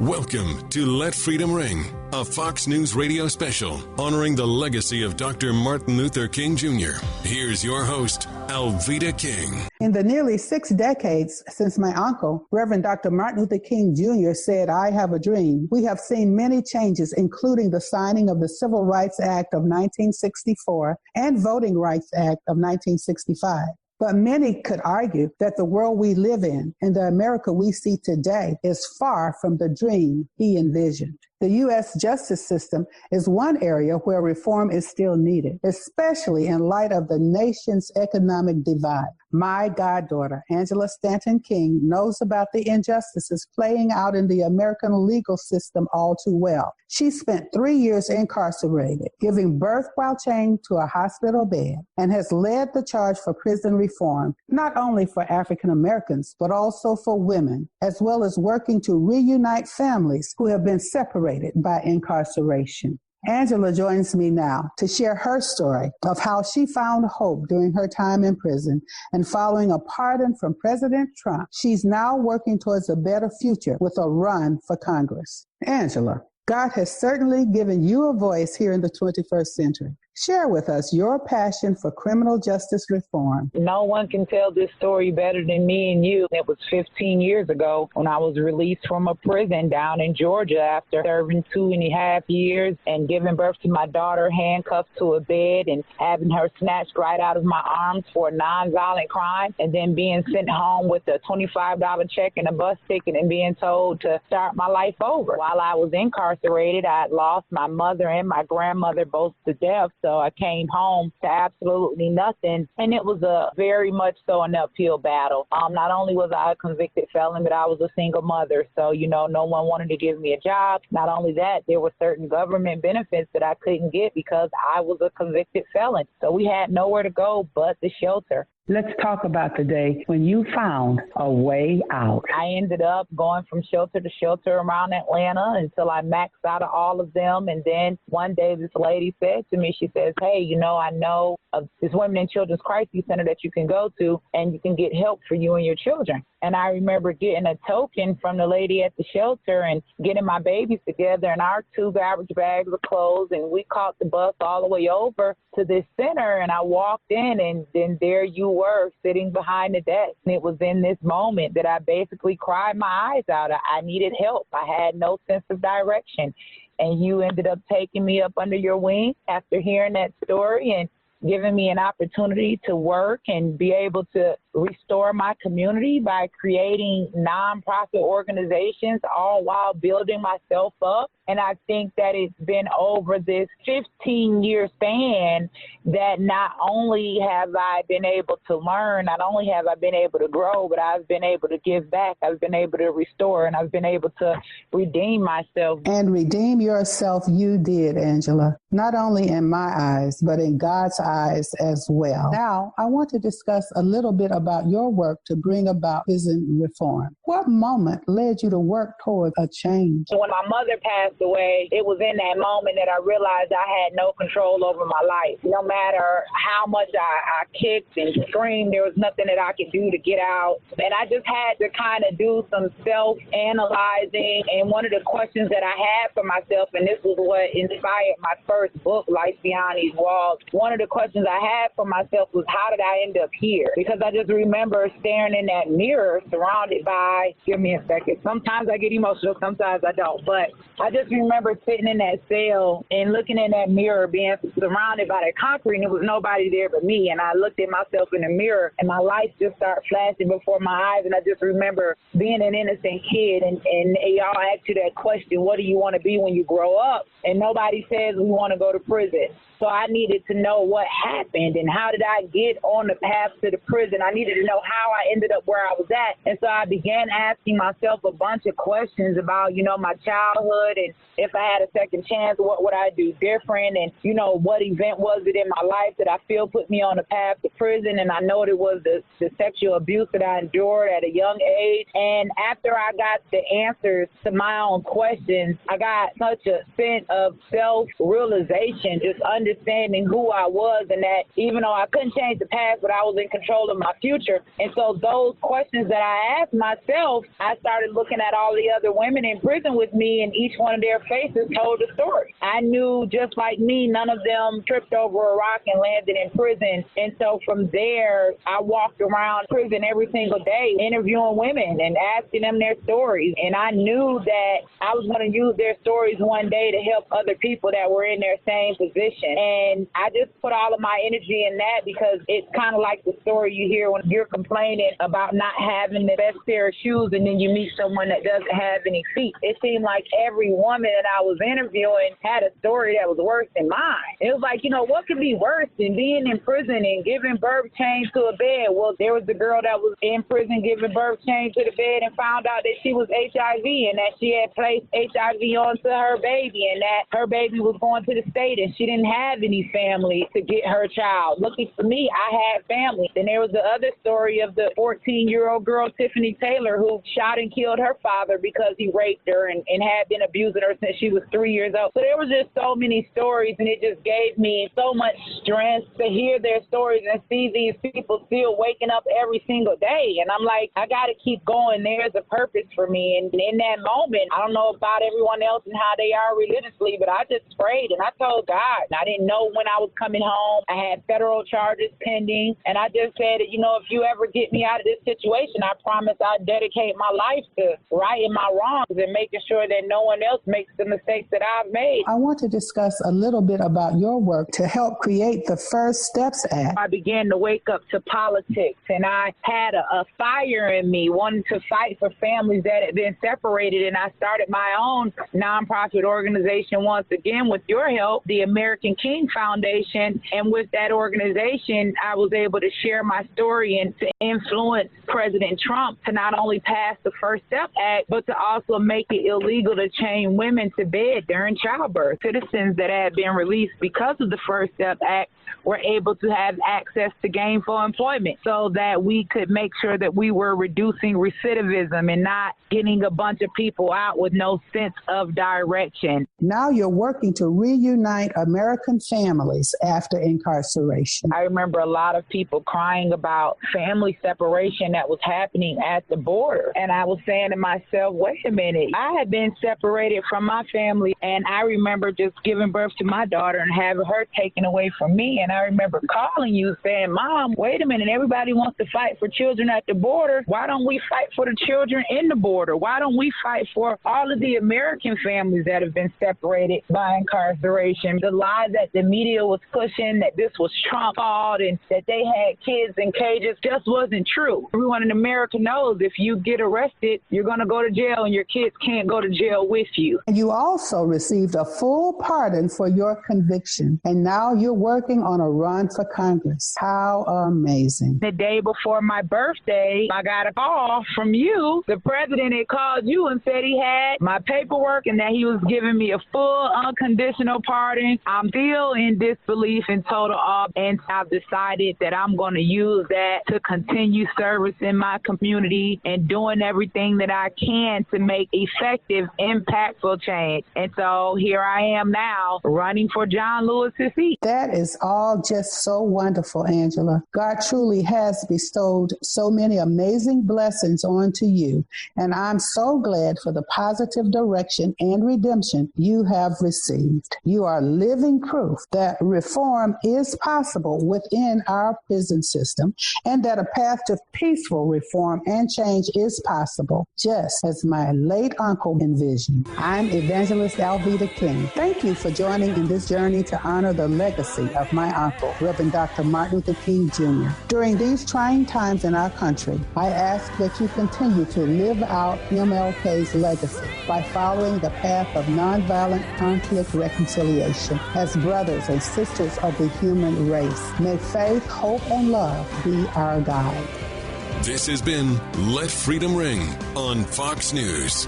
Welcome to Let Freedom Ring, a Fox News radio special honoring the legacy of Dr. Martin Luther King Jr. Here's your host, Alveda King. In the nearly 6 decades since my uncle, Reverend Dr. Martin Luther King Jr. said, "I have a dream," we have seen many changes, including the signing of the Civil Rights Act of 1964 and Voting Rights Act of 1965. But many could argue that the world we live in and the America we see today is far from the dream he envisioned. The U.S. justice system is one area where reform is still needed, especially in light of the nation's economic divide. My goddaughter, Angela Stanton King, knows about the injustices playing out in the American legal system all too well. She spent 3 years incarcerated, giving birth while chained to a hospital bed, and has led the charge for prison reform, not only for African Americans, but also for women, as well as working to reunite families who have been separated by incarceration. Angela joins me now to share her story of how she found hope during her time in prison, and following a pardon from President Trump, she's now working towards a better future with a run for Congress. Angela, God has certainly given you a voice here in the 21st century. Share with us your passion for criminal justice reform. No one can tell this story better than me and you. It was 15 years ago when I was released from a prison down in Georgia after serving 2.5 years and giving birth to my daughter handcuffed to a bed and having her snatched right out of my arms for a nonviolent crime, and then being sent home with a $25 check and a bus ticket and being told to start my life over. While I was incarcerated, I had lost my mother and my grandmother both to death. So I came home to absolutely nothing, and it was a very much so an uphill battle. Not only was I a convicted felon, but I was a single mother. So, no one wanted to give me a job. Not only that, there were certain government benefits that I couldn't get because I was a convicted felon. So we had nowhere to go but the shelter. Let's talk about the day when you found a way out. I ended up going from shelter to shelter around Atlanta until I maxed out of all of them. And then one day this lady said to me, she says, "Hey, I know of this Women and Children's Crisis Center that you can go to and you can get help for you and your children." And I remember getting a token from the lady at the shelter and getting my babies together and our 2 garbage bags of clothes. And we caught the bus all the way over to this center. And I walked in, and then there you were sitting behind the desk. And it was in this moment that I basically cried my eyes out. I needed help. I had no sense of direction. And you ended up taking me up under your wing after hearing that story and giving me an opportunity to work and be able to restore my community by creating nonprofit organizations, all while building myself up. And I think that it's been over this 15-year span that not only have I been able to learn, not only have I been able to grow, but I've been able to give back. I've been able to restore, and I've been able to redeem myself. And redeem yourself you did, Angela, not only in my eyes, but in God's eyes as well. Now, I want to discuss a little bit about your work to bring about prison reform. What moment led you to work toward a change? When my mother passed away, it was in that moment that I realized I had no control over my life. No matter how much I kicked and screamed, there was nothing that I could do to get out. And I just had to kind of do some self-analyzing. And one of the questions that I had for myself, and this was what inspired my first book, Life Beyond These Walls, one of the questions I had for myself was, how did I end up here? Because I just remember staring in that mirror surrounded by, give me a second, sometimes I get emotional, sometimes I don't, but I just remember sitting in that cell and looking in that mirror, being surrounded by that concrete, and there was nobody there but me. And I looked at myself in the mirror, and my life just started flashing before my eyes. And I just remember being an innocent kid, and they all ask you that question, what do you want to be when you grow up? And nobody says we want to go to prison. So I needed to know what happened and how did I get on the path to the prison. I needed to know how I ended up where I was at. And so I began asking myself a bunch of questions about, my childhood, and if I had a second chance, what would I do different? And, what event was it in my life that I feel put me on the path to prison? And I know it was the sexual abuse that I endured at a young age. And after I got the answers to my own questions, I got such a sense of self-realization, just understanding understanding who I was, and that even though I couldn't change the past, but I was in control of my future. And so those questions that I asked myself, I started looking at all the other women in prison with me, and each one of their faces told a story. I knew, just like me, none of them tripped over a rock and landed in prison. And so from there, I walked around prison every single day, interviewing women and asking them their stories. And I knew that I was going to use their stories one day to help other people that were in their same position. And I just put all of my energy in that, because it's kind of like the story you hear when you're complaining about not having the best pair of shoes, and then you meet someone that doesn't have any feet. It seemed like every woman that I was interviewing had a story that was worse than mine. It was like, what could be worse than being in prison and giving birth chained to a bed? Well, there was the girl that was in prison giving birth chained to the bed and found out that she was HIV, and that she had placed HIV onto her baby, and that her baby was going to the state, and she didn't have any family to get her child. Lucky for me, I had family. Then there was the other story of the 14-year-old girl, Tiffany Taylor, who shot and killed her father because he raped her and had been abusing her since she was 3 years old. So there was just so many stories, and it just gave me so much strength to hear their stories and see these people still waking up every single day. And I'm like, I got to keep going. There's a purpose for me. And in that moment, I don't know about everyone else and how they are religiously, but I just prayed and I told God. I didn't know when I was coming home. I had federal charges pending. And I just said, if you ever get me out of this situation, I promise I'd dedicate my life to righting my wrongs and making sure that no one else makes the mistakes that I've made. I want to discuss a little bit about your work to help create the First Steps Act. I began to wake up to politics, and I had a fire in me wanting to fight for families that had been separated, and I started my own nonprofit organization once again with your help, the American King Foundation. And with that organization, I was able to share my story and to influence President Trump to not only pass the First Step Act, but to also make it illegal to chain women to bed during childbirth. Citizens that had been released because of the First Step Act were able to have access to gainful employment, so that we could make sure that we were reducing recidivism and not getting a bunch of people out with no sense of direction. Now you're working to reunite American families after incarceration. I remember a lot of people crying about family separation that was happening at the border. And I was saying to myself, wait a minute, I had been separated from my family, and I remember just giving birth to my daughter and having her taken away from me. And I remember calling you saying, Mom, wait a minute, everybody wants to fight for children at the border. Why don't we fight for the children in the border? Why don't we fight for all of the American families that have been separated by incarceration? The lie that the media was pushing, that this was Trump's fault and that they had kids in cages, just wasn't true. Everyone in America knows if you get arrested, you're going to go to jail, and your kids can't go to jail with you. And you also received a full pardon for your conviction, and now you're working on a run for Congress. How amazing. The day before my birthday, I got a call from you. The president had called you and said he had my paperwork and that he was giving me a full unconditional pardon. I'm still in disbelief and total awe, and I've decided that I'm going to use that to continue service in my community and doing everything that I can to make effective, impactful change. And so here I am now running for John Lewis's seat. That is all just so wonderful, Angela. God truly has bestowed so many amazing blessings onto you, and I'm so glad for the positive direction and redemption you have received. You are living proof that reform is possible within our prison system, and that a path to peaceful reform and change is possible, just as my late uncle envisioned. I'm evangelist Alveda King. Thank you for joining in this journey to honor the legacy of my uncle, Reverend Dr. Martin Luther King Jr. During these trying times in our country, I ask that you continue to live out MLK's legacy by following the path of nonviolent conflict reconciliation as brothers and sisters of the human race. May faith, hope, and love be our guide. This has been Let Freedom Ring on Fox News.